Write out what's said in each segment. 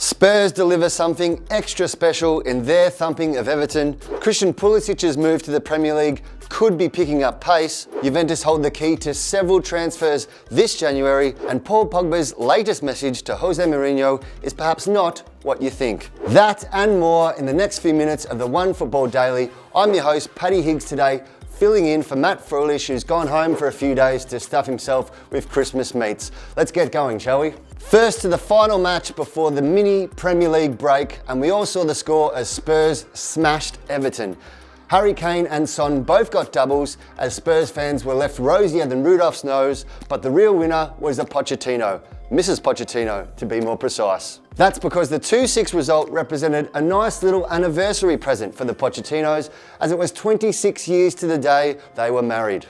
Spurs deliver something extra special in their thumping of Everton. Christian Pulisic's move to the Premier League could be picking up pace. Juventus hold the key to several transfers this January, and Paul Pogba's latest message to Jose Mourinho is perhaps not what you think. That and more in the next few minutes of the Onefootball Daily. I'm your host, Paddy Higgs, today, filling in for Matt Frulish, who's gone home for a few days to stuff himself with Christmas meats. Let's get going, shall we? First to the final match before the mini Premier League break, and we all saw the score as Spurs smashed Everton. Harry Kane and Son both got doubles as Spurs fans were left rosier than Rudolph's nose, but the real winner was the Pochettino, Mrs. Pochettino to be more precise. That's because the 2-6 result represented a nice little anniversary present for the Pochettinos, as it was 26 years to the day they were married.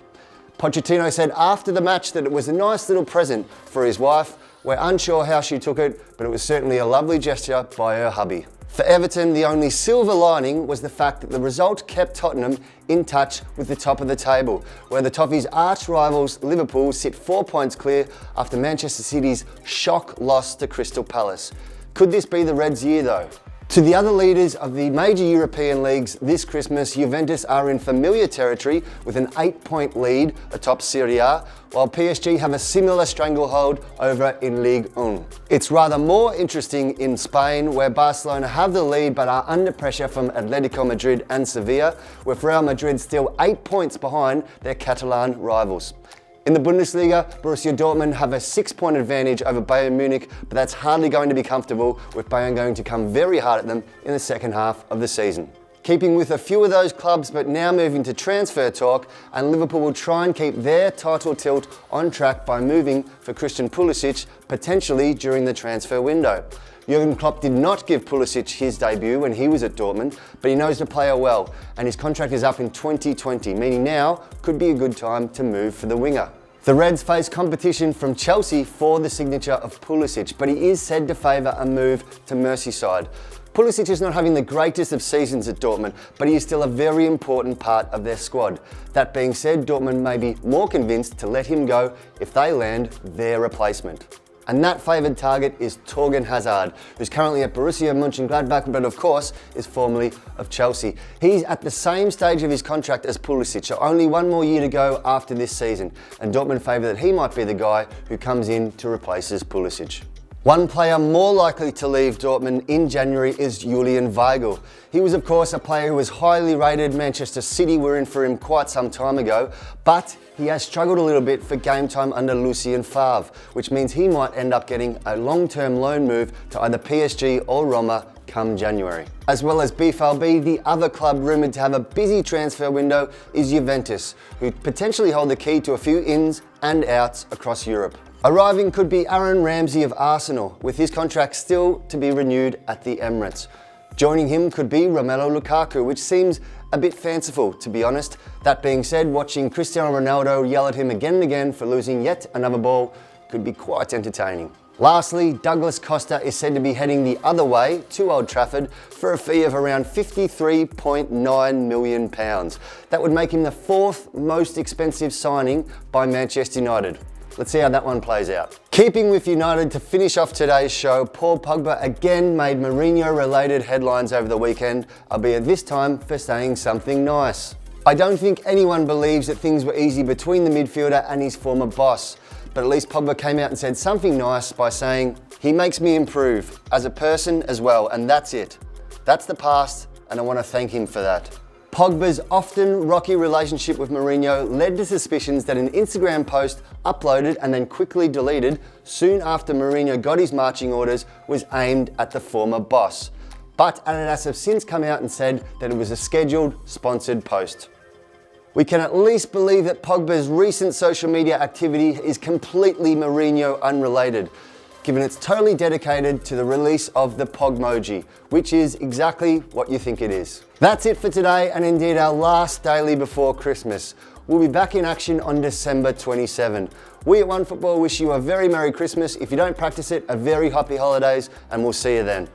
Pochettino said after the match that it was a nice little present for his wife. We're unsure how she took it, but it was certainly a lovely gesture by her hubby. For Everton, the only silver lining was the fact that the result kept Tottenham in touch with the top of the table, where the Toffees' arch rivals Liverpool sit 4 points clear after Manchester City's shock loss to Crystal Palace. Could this be the Reds' year though? To the other leaders of the major European leagues this Christmas, Juventus are in familiar territory with an 8-point lead atop Serie A, while PSG have a similar stranglehold over in Ligue 1. It's rather more interesting in Spain, where Barcelona have the lead but are under pressure from Atletico Madrid and Sevilla, with Real Madrid still 8 points behind their Catalan rivals. In the Bundesliga, Borussia Dortmund have a 6-point advantage over Bayern Munich, but that's hardly going to be comfortable, with Bayern going to come very hard at them in the second half of the season. Keeping with a few of those clubs, but now moving to transfer talk, and Liverpool will try and keep their title tilt on track by moving for Christian Pulisic, potentially during the transfer window. Jurgen Klopp did not give Pulisic his debut when he was at Dortmund, but he knows the player well, and his contract is up in 2020, meaning now could be a good time to move for the winger. The Reds face competition from Chelsea for the signature of Pulisic, but he is said to favour a move to Merseyside. Pulisic is not having the greatest of seasons at Dortmund, but he is still a very important part of their squad. That being said, Dortmund may be more convinced to let him go if they land their replacement. And that favoured target is Thorgan Hazard, who's currently at Borussia Mönchengladbach, but of course is formerly of Chelsea. He's at the same stage of his contract as Pulisic, so only one more year to go after this season, and Dortmund favour that he might be the guy who comes in to replace Pulisic. One player more likely to leave Dortmund in January is Julian Weigl. He was of course a player who was highly rated. Manchester City were in for him quite some time ago, but he has struggled a little bit for game time under Lucien Favre, which means he might end up getting a long-term loan move to either PSG or Roma come January. As well as BVB, the other club rumoured to have a busy transfer window is Juventus, who potentially hold the key to a few ins and outs across Europe. Arriving could be Aaron Ramsey of Arsenal, with his contract still to be renewed at the Emirates. Joining him could be Romelu Lukaku, which seems a bit fanciful, to be honest. That being said, watching Cristiano Ronaldo yell at him again and again for losing yet another ball could be quite entertaining. Lastly, Douglas Costa is said to be heading the other way to Old Trafford for a fee of around £53.9 million. That would make him the fourth most expensive signing by Manchester United. Let's see how that one plays out. Keeping with United, to finish off today's show, Paul Pogba again made Mourinho-related headlines over the weekend, albeit this time for saying something nice. I don't think anyone believes that things were easy between the midfielder and his former boss, but at least Pogba came out and said something nice by saying, "He makes me improve as a person as well, and that's it. That's the past, and I want to thank him for that." Pogba's often rocky relationship with Mourinho led to suspicions that an Instagram post uploaded and then quickly deleted soon after Mourinho got his marching orders was aimed at the former boss. But Adidas have since come out and said that it was a scheduled, sponsored post. We can at least believe that Pogba's recent social media activity is completely Mourinho unrelated, given it's totally dedicated to the release of the Pogmoji, which is exactly what you think it is. That's it for today, and indeed our last daily before Christmas. We'll be back in action on December 27. We at Onefootball wish you a very Merry Christmas. If you don't practice it, a very happy holidays, and we'll see you then.